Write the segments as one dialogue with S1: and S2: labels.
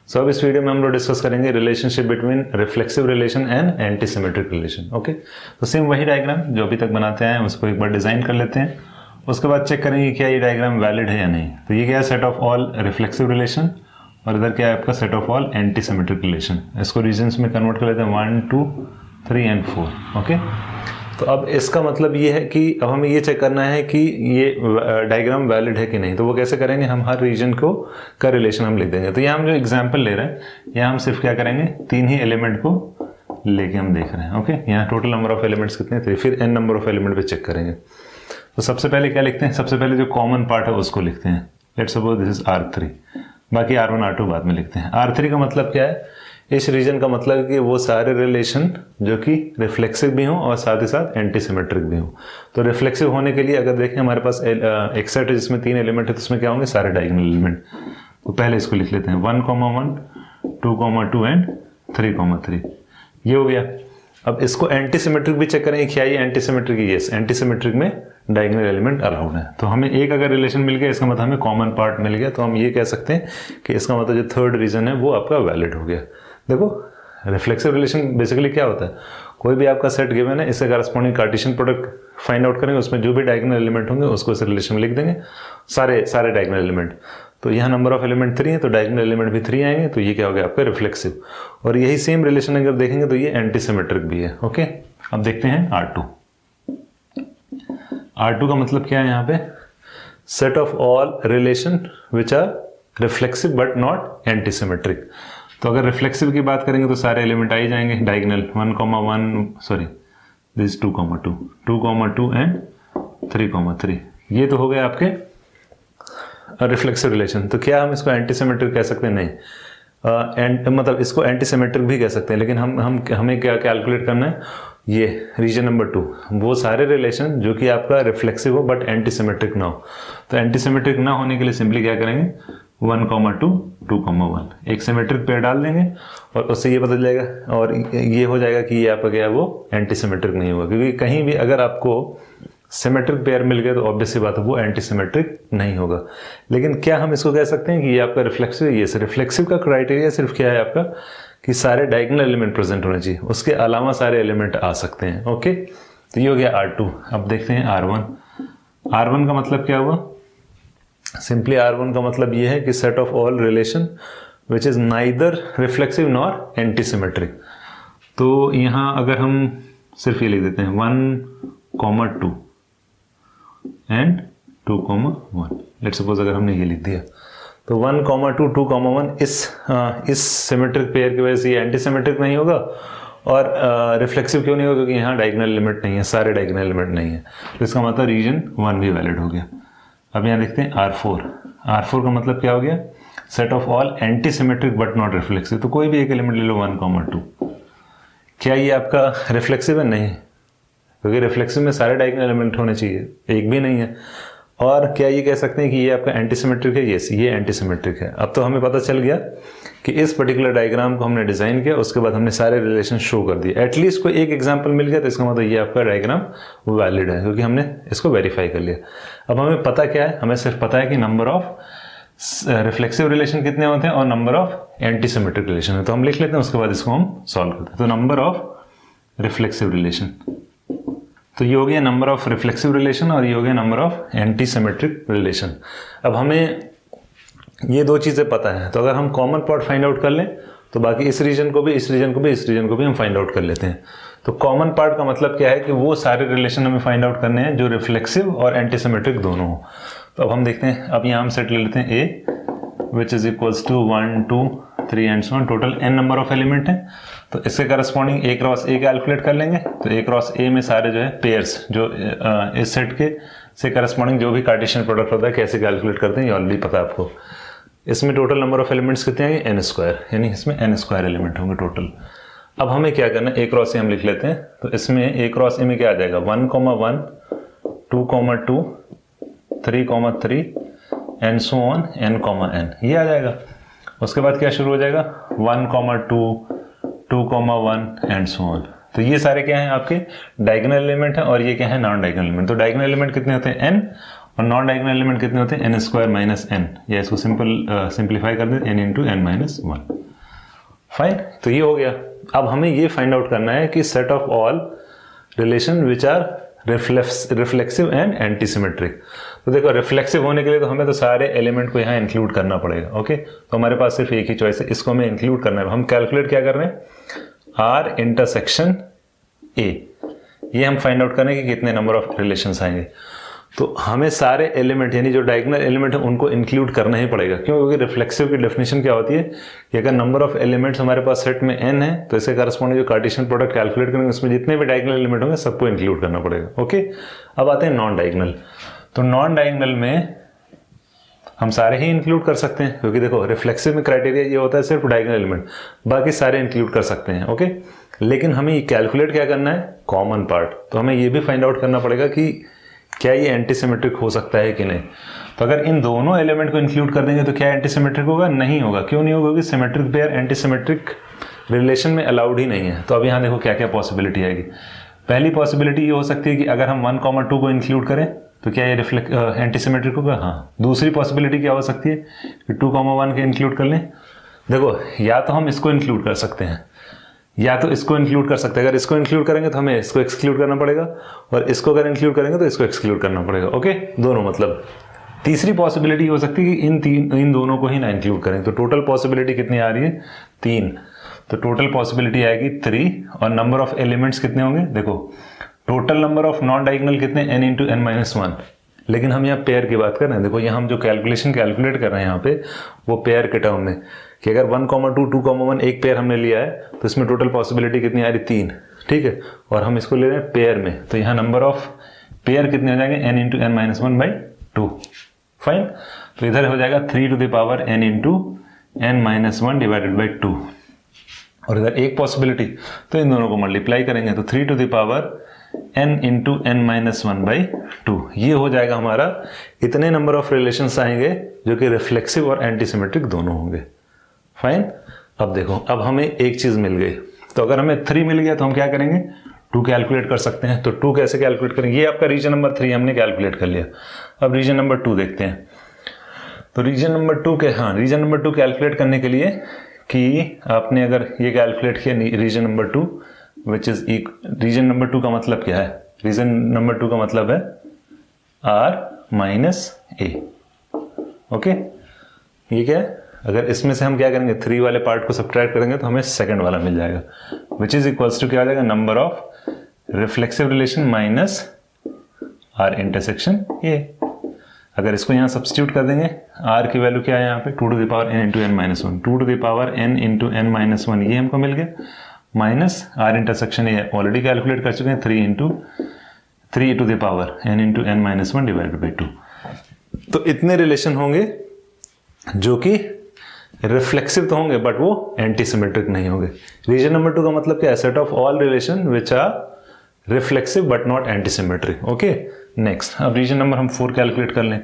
S1: सो अब इस वीडियो में हम लोग डिस्कस करेंगे relationship between reflexive relation and anti symmetric relation. Okay, तो सेम वही डायग्राम जो अभी तक बनाते हैं उसको एक बार डिजाइन कर लेते हैं, उसके बाद चेक करेंगे क्या ये डायग्राम वैलिड है या नहीं। तो ये क्या है, set of all reflexive relation, और इधर क्या है आपका set of all anti symmetric relation. इसको रीजन्स में कन्वर्ट कर लेते हैं 1, 2, 3 एंड 4। ओके, तो अब इसका मतलब ये है कि अब हमें ये चेक करना है कि ये डायग्राम वैलिड है कि नहीं। तो वो कैसे करेंगे, हम हर रीजन को का रिलेशन हम लिख देंगे। तो यहाँ हम जो एग्जांपल ले रहे हैं, यहाँ हम सिर्फ क्या करेंगे, 3 ही एलिमेंट को लेके हम देख रहे हैं। ओके, यहाँ टोटल नंबर ऑफ एलिमेंट्स कितने थे, फिर n नंबर ऑफ एलिमेंट पे चेक करेंगे। तो सबसे पहले क्या लिखते हैं, सबसे पहले जो कॉमन पार्ट है उसको लिखते हैं। Let's suppose this is R3, बाकी R1 R2 बाद में लिखते हैं। R3 का मतलब क्या है, इस रीजन का मतलब है कि वो सारे रिलेशन जो कि रिफ्लेक्सिव भी हों और साथ ही साथ एंटी सिमेट्रिक भी हों। तो रिफ्लेक्सिव होने के लिए अगर देखें हमारे पास एक सेट है जिसमें 3 एलिमेंट है, तो उसमें क्या होंगे, सारे डायगोनल एलिमेंट। तो पहले इसको लिख लेते हैं 1, 1, 2, 2 एंड 3, 3। ये हो गया। अब इसको एंटी सिमेट्रिक भी चेक करेंगे, क्या ये एंटी सिमेट्रिक है। यस, एंटी सिमेट्रिक में डायगोनल एलिमेंट अलाउड है। तो हमें एक अगर रिलेशन मिल गया, इसका मतलब हमें कॉमन पार्ट मिल गया, तो हम ये कह सकते हैं कि इसका मतलब जो थर्ड रीजन है वो आपका वैलिड हो गया। देखो, रिफ्लेक्सिव रिलेशन बेसिकली क्या होता है, कोई भी आपका सेट गिवन है, इससे corresponding Cartesian product find out करेंगे, उसमें जो भी डायगोनल एलिमेंट होंगे उसको इस रिलेशन में लिख देंगे, सारे डायगोनल एलिमेंट। तो यहाँ नंबर ऑफ एलिमेंट 3 है, तो डायगोनल एलिमेंट भी 3 आएंगे, तो ये क्या हो गया आपका रिफ्लेक्सिव। और यही सेम रिलेशन अगर देखेंगे तो ये एंटी सिमेट्रिक भी है। ओके, अब देखते हैं R2। R2 का मतलब क्या है, यहाँ पे set of all relation which are reflexive but not antisymmetric. तो अगर रिफ्लेक्सिव की बात करेंगे तो सारे एलिमेंट आ ही जाएंगे डायगोनल, 1, 1, सॉरी दिस 2, 2 एंड 3, 3। ये तो हो गए आपके रिफ्लेक्सिव रिलेशन। तो क्या हम इसको एंटी सिमेट्रिक कह सकते हैं? नहीं, मतलब इसको एंटी सिमेट्रिक भी कह सकते हैं, लेकिन हमें क्या कैलकुलेट करना है, ये रीजन नंबर 2, वो सारे रिलेशन जो कि आपका रिफ्लेक्सिव हो बट एंटी सिमेट्रिक ना हो। तो एंटी सिमेट्रिक ना होने के लिए सिंपली क्या करेंगे, 1, 2, 2, 1 एक सिमेट्रिक पेयर डाल देंगे और उससे ये बदल जाएगा, और ये हो जाएगा कि ये आपका क्या है, वो एंटी सिमेट्रिक नहीं होगा। क्योंकि कहीं भी अगर आपको सिमेट्रिक पेयर मिल गया तो ऑब्वियस सी बात है वो एंटी सिमेट्रिक नहीं होगा। लेकिन क्या हम इसको कह सकते हैं कि ये आपका रिफ्लेक्सिव है? ये रिफ्लेक्सिव का क्राइटेरिया सिर्फ क्या है आपका, कि सारे डायगोनल एलिमेंट प्रेजेंट होने चाहिए, उसके अलावा सारे एलिमेंट आ सकते हैं। ओके, तो ये हो गया R2। अब देखते हैं R1। R1 का मतलब क्या हुआ, सिंपली R1 का मतलब ये है कि set of all relation which is neither reflexive nor anti symmetric. तो यहाँ अगर हम सिर्फ ये लिख देते हैं 1, 2 एंड 2, 1। लेट्स सपोज अगर हमने ये लिख दिया, तो 1, 2, 2, 1 इस सिमेट्रिक पेयर की वजह से ये एंटी सिमेट्रिक नहीं होगा, और रिफ्लेक्सिव क्यों नहीं होगा, क्योंकि यहाँ डायगोनल एलिमेंट नहीं है, सारे डायगोनल एलिमेंट नहीं है। तो इसका मतलब रीजन 1 भी वैलिड हो गया। अब यहाँ देखते हैं R4। R4 का मतलब क्या हो गया, set of all anti symmetric but not reflexive. तो कोई भी एक एलिमेंट ले लो, 1, 2। क्या ये आपका रिफ्लेक्सिव है? नहीं, क्योंकि रिफ्लेक्सिव में सारे डायगोनल एलिमेंट होने चाहिए, एक भी नहीं है। और क्या ये कह सकते हैं कि ये आपका एंटी सिमेट्रिक है? यस, ये एंटी सिमेट्रिक है। अब तो हमें पता चल गया कि इस पर्टिकुलर डायग्राम को हमने डिजाइन किया, उसके बाद हमने सारे रिलेशन शो कर दिए। एटलीस्ट कोई एक एग्जांपल मिल गया, तो इसका मतलब ये आपका डायग्राम वैलिड है, क्योंकि हमने इसको वेरीफाई कर लिया। अब हमें पता क्या है, हमें सिर्फ पता है कि नंबर ऑफ रिफ्लेक्सिव रिलेशन कितने होते हैं और number of anti symmetric relation है। तो हम लिख लेते हैं, उसके बाद इसको हम सॉल्व करते हैं। तो नंबर ऑफ रिफ्लेक्सिव रिलेशन, तो ये हो गया नंबर ऑफ रिफ्लेक्सिव रिलेशन, और ये हो गया number of anti symmetric relation. अब हमें ये दो चीज़ें पता है, तो अगर हम कॉमन पार्ट फाइंड आउट कर लें तो बाकी इस रीजन को भी, इस रीजन को भी, इस रीजन को भी हम फाइंड आउट कर लेते हैं। तो कॉमन पार्ट का मतलब क्या है कि वो सारे रिलेशन हमें फाइंड आउट करने हैं जो रिफ्लेक्सिव और एंटी सिमेट्रिक दोनों हो। तो अब हम देखते हैं, अब यहाँ हम सेट ले लेते हैं A which is equals to 1, 2, 3 and so on. Total n number of element है, तो इसके corresponding A cross A calculate कर लेंगे। तो A क्रॉस A में सारे जो है पेयर्स, जो इस सेट के से करस्पॉन्डिंग जो भी कार्टेशियन प्रोडक्ट होता है, कैसे कैलकुलेट करते हैं ये ऑलरेडी पता है आपको। इसमें टोटल नंबर ऑफ एलिमेंट्स कितने आएंगे, n², यानी इसमें n² एलिमेंट होंगे टोटल। अब हमें क्या करना है, A क्रॉस A हम लिख लेते हैं। तो इसमें A क्रॉस A में क्या आ जाएगा, 1, 1, 2, 2, 3, 3 एंड सो ऑन n, ये आ जाएगा। उसके बाद क्या शुरू हो जाएगा, 1, 2, 1 एंड सो ऑन। तो ये सारे क्या हैं आपके डायगोनल एलिमेंट हैं, और ये क्या है नॉन डायगोनल एलिमेंट। तो डायगोनल एलिमेंट कितने होते हैं, n, और नॉन डायगोनल एलिमेंट कितने होते हैं, एन स्क्वायर माइनस एन, या इसको सिंप्लीफाई कर दें n into n minus one. Fine, तो ये हो गया। अब हमें ये फाइंड आउट करना है कि set of all relation which are reflexive and antisymmetric. तो देखो रिफ्लेक्सिव होने के लिए तो हमें तो सारे एलिमेंट को यहाँ इंक्लूड करना पड़ेगा। ओके, तो हमारे पास सिर्फ एक ही चॉइस है, इसको हमें इंक्लूड करना है। हम कैलकुलेट क्या कर रहे हैं, आर इंटरसेक्शन ए, ये हम फाइंड आउट करें कि कितने नंबर ऑफ रिलेशंस आएंगे। तो हमें सारे एलिमेंट यानी जो डायगोनल एलिमेंट है उनको इंक्लूड करना ही पड़ेगा। क्यों? क्योंकि रिफ्लेक्सिव की डेफिनेशन क्या होती है कि अगर नंबर ऑफ एलिमेंट्स हमारे पास सेट में n है तो इसके करस्पॉन्डिंग जो कार्टेशियन प्रोडक्ट कैलकुलेट करेंगे उसमें जितने भी डायगोनल एलिमेंट होंगे सबको इंक्लूड करना पड़ेगा। ओके, अब आते हैं नॉन डायगोनल। तो नॉन डायगोनल में हम सारे ही इंक्लूड कर सकते हैं, क्योंकि देखो रिफ्लेक्सिव में क्राइटेरिया ये होता है सिर्फ डायगोनल एलिमेंट, बाकी सारे इंक्लूड कर सकते हैं। ओके, लेकिन हमें ये कैलकुलेट क्या करना है, कॉमन पार्ट। तो हमें ये भी फाइंड आउट करना पड़ेगा कि क्या ये एंटीसिमेट्रिक हो सकता है कि नहीं। तो अगर इन दोनों एलिमेंट को इंक्लूड कर देंगे तो क्या एंटीसिमेट्रिक होगा? नहीं होगा। क्यों नहीं होगा? क्योंकि सिमेट्रिक पेयर एंटीसिमेट्रिक रिलेशन में अलाउड ही नहीं है। तो अब यहाँ देखो क्या क्या पॉसिबिलिटी आएगी। पहली पॉसिबिलिटी ये हो सकती है कि अगर हम 1,2 को इंक्लूड करें तो क्या ये एंटीसिमेट्रिक होगा? हाँ। दूसरी पॉसिबिलिटी क्या हो सकती है कि 2,1 के इंक्लूड कर लें। देखो या तो हम इसको इंक्लूड कर सकते हैं या तो इसको इंक्लूड कर सकते हैं। अगर इसको इंक्लूड करेंगे तो हमें इसको एक्सक्लूड करना पड़ेगा, और इसको अगर इंक्लूड करेंगे तो इसको एक्सक्लूड करना पड़ेगा। ओके, दोनों मतलब। तीसरी पॉसिबिलिटी हो सकती है कि इन दोनों को ही ना इंक्लूड करें। तो टोटल पॉसिबिलिटी कितनी आ रही है? 3। तो टोटल पॉसिबिलिटी आएगी 3, और नंबर ऑफ एलिमेंट्स कितने होंगे? देखो total number of non diagonal कितने, n into n minus one. लेकिन हम यहाँ पेयर की बात कर रहे हैं। देखो यहाँ हम जो कैलकुलेशन कैलकुलेट कर रहे हैं यहाँ पे वो पेयर के टर्म में, कि अगर 1,2 2,1 एक पेयर हमने लिया है तो इसमें टोटल पॉसिबिलिटी कितनी आ रही? 3। ठीक है, और हम इसको ले रहे हैं पेयर में, तो यहाँ नंबर ऑफ पेयर कितने हो जाएंगे? n into n minus one by 2। Fine, तो इधर हो जाएगा 3 to the power n into n minus one divided by 2, और इधर एक पॉसिबिलिटी, तो इन दोनों को मल्टीप्लाई करेंगे तो 3 to the power n into n minus one by 2। ये हो जाएगा हमारा, इतने नंबर ऑफ रिलेशंस आएंगे जो कि रिफ्लेक्सिव और एंटीसिमेट्रिक दोनों होंगे। फाइन, अब देखो अब हमें एक चीज मिल गई। तो अगर हमें 3 मिल गया तो हम क्या करेंगे? 2 कैलकुलेट कर सकते हैं। तो 2 कैसे कैलकुलेट करेंगे? ये आपका रीजन नंबर 3 हमने कैलकुलेट कर लिया। अब रीजन नंबर 2 देखते हैं। तो रीजन नंबर 2 के रीजन नंबर 2 कैलकुलेट करने के लिए कि आपने अगर ये कैलकुलेट किया region number 2 which is region number 2 का मतलब क्या है? रीजन नंबर 2 का मतलब है r माइनस ए। ओके, ये क्या है? अगर इसमें से हम क्या करेंगे, 3 वाले पार्ट को सब्ट्रैक्ट करेंगे तो हमें सेकंड वाला मिल जाएगा, विच इज इक्वल्स टू क्या आ जाएगा? Number of reflexive relation minus R intersection A. अगर इसको यहाँ सब्स्टिट्यूट कर देंगे, आर की वैल्यू क्या है यहाँ पे? 2 to the power n into n minus one. 2 to the power n into n minus one, ये हमको मिल गया, minus R intersection A already calculate कर चुके हैं, 3 to the power n into n minus one divided by 2। तो इतने relation होंगे जो कि रिफ्लेक्सिव तो होंगे बट वो एंटीसिमेट्रिक नहीं होंगे। रीजन नंबर 2 का मतलब क्या है? Set of all relation which are reflexive but not antisymmetric. Okay, next अब रीजन नंबर हम 4 कैलकुलेट कर लें।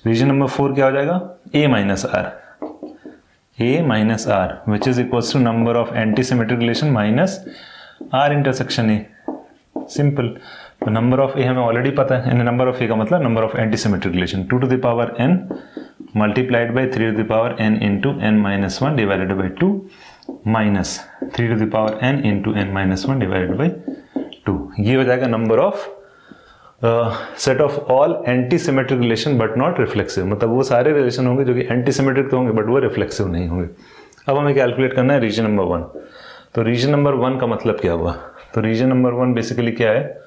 S1: रीजन नंबर 4 क्या हो जाएगा? a minus R which is equals to number of antisymmetric relation minus R intersection A. Simple. तो number of A हमें already पता है, नंबर ऑफ ए का मतलब number of antisymmetric relation, 2 to the power n multiplied by 3 to the power n into n minus one divided by 2 minus 3 to the power n into n minus one divided by 2। ये हो जाएगा number of set of all antisymmetric relation but not reflexive. मतलब वो सारे relation होंगे जो कि antisymmetric तो होंगे बट वो रिफ्लेक्सिव नहीं होंगे। अब हमें कैलकुलेट करना है रीजन नंबर 1। तो रीजन नंबर 1 का मतलब क्या हुआ? तो रीजन नंबर 1 बेसिकली क्या है?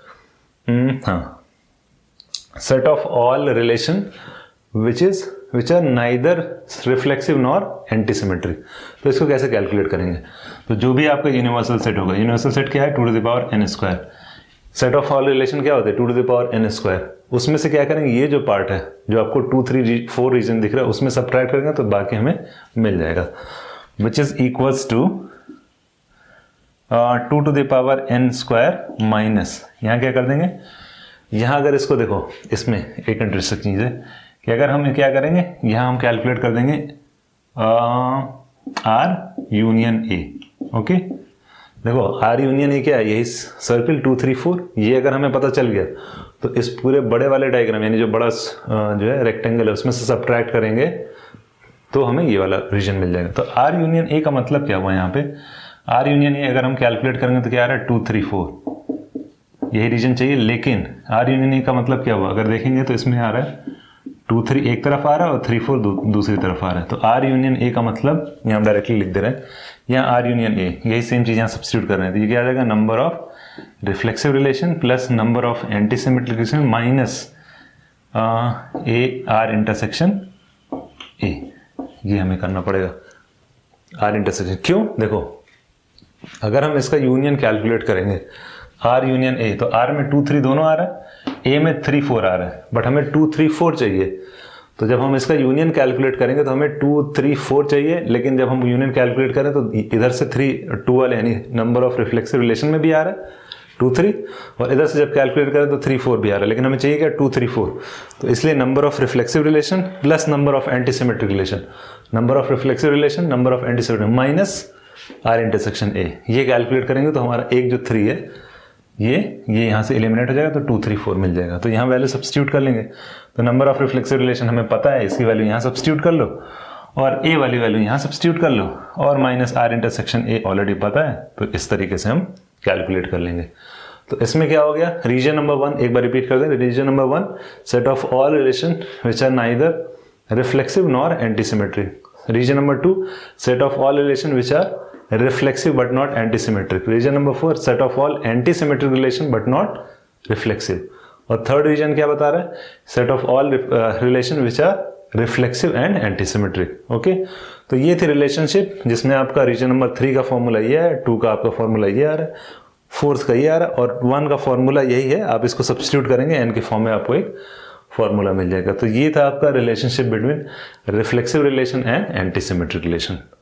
S1: Set of all relation which are neither reflexive nor antisymmetric. तो इसको कैसे कैलकुलेट करेंगे? तो जो भी आपका यूनिवर्सल सेट होगा, यूनिवर्सल सेट क्या है? 2 to the power n square. Set of all relation क्या होते हैं? 2 to the power n square. उसमें से क्या करेंगे? ये जो पार्ट है जो आपको 2 3 4 रीजन दिख रहा है उसमें सब्ट्रैक्ट करेंगे तो बाकी हमें मिल जाएगा, which is equals to 2 to the power n square minus, यहाँ क्या कर देंगे? यहाँ अगर इसको देखो, इसमें एक इंटरेस्टिंग चीज़ है कि अगर हम क्या करेंगे, यहाँ हम कैलकुलेट कर देंगे r यूनियन a। ओके, देखो r यूनियन a क्या है? यही सर्किल 2 3 4। ये अगर हमें पता चल गया तो इस पूरे बड़े वाले डायग्राम यानी जो बड़ा जो है रेक्टेंगल है उसमें से सब्ट्रैक्ट करेंगे तो हमें ये वाला रीजन मिल जाएगा। तो आर यूनियन ए का मतलब क्या हुआ यहाँ पे, आर यूनियन ए अगर हम कैलकुलेट करेंगे तो क्या आ रहा है 2 3 4, यही रीजन चाहिए। लेकिन आर यूनियन ए का मतलब क्या हुआ, अगर देखेंगे तो इसमें आ रहा है 2 3 एक तरफ आ रहा है और 3 4 दूसरी तरफ आ रहा है। तो आर यूनियन ए का मतलब यहाँ डायरेक्टली लिख दे रहे हैं, यहाँ आर यूनियन ए, यही सेम चीज़ यहाँ सब्स्टिट्यूट कर रहे हैं। तो ये क्या आ जाएगा, number of reflexive relation plus number of antisymmetric relation minus A R intersection A, ये हमें करना पड़ेगा आर इंटरसेक्शन। क्यों, देखो अगर हम इसका यूनियन कैलकुलेट करेंगे आर यूनियन ए, तो आर में 2 3 दोनों आ रहा है, ए में 3 4 आ रहा है, बट हमें 2 3 4 चाहिए। तो जब हम इसका यूनियन कैलकुलेट करेंगे तो हमें 2 3 4 चाहिए, लेकिन जब हम यूनियन कैलकुलेट करें तो इधर से 2 वाले यानी नंबर ऑफ रिफ्लेक्सिव रिलेशन में भी आ रहा है 2 3, और इधर से जब कैलकुलेट करें तो 3 4 भी आ रहा है, लेकिन हमें चाहिए क्या 2 3 4। तो इसलिए number of reflexive relation plus number of antisymmetric relation, number of reflexive relation number of antisymmetric minus R intersection A, ये कैलकुलेट करेंगे तो हमारा एक जो 3 है ये यहाँ से एलिमिनेट हो जाएगा, तो 2 3 4 मिल जाएगा। तो यहाँ वैल्यू सब्स्टिट्यूट कर लेंगे, तो नंबर ऑफ रिफ्लेक्सिव रिलेशन हमें पता है, इसकी वैल्यू यहाँ सब्स्टिट्यूट कर लो और ए वाली वैल्यू यहाँ सब्स्टिट्यूट कर लो, और minus R intersection A already पता है, तो इस तरीके से हम कैलकुलेट कर लेंगे। तो इसमें क्या हो गया, रीजन नंबर 1 एक बार रिपीट कर दें, region number 1 set of all relation which are neither reflexive nor antisymmetric. Region number 2 set of all relation which are reflexive but not antisymmetric. Region number 4 set of all antisymmetric relation but not reflexive. और third reason क्या बता रहा है, set of all relation which are reflexive and antisymmetric. Okay, तो ये थी relationship जिसमें आपका रीजन नंबर 3 का फॉर्मूला ये है, 2 का आपका फॉर्मूला ये आ रहा है, 4 का ये आ रहा है और 1 का फॉर्मूला यही है। आप इसको सब्स्टिट्यूट करेंगे एन के फॉर्म में आपको एक फॉर्मूला मिल जाएगा। तो ये था आपका relationship between reflexive relation and antisymmetric relation.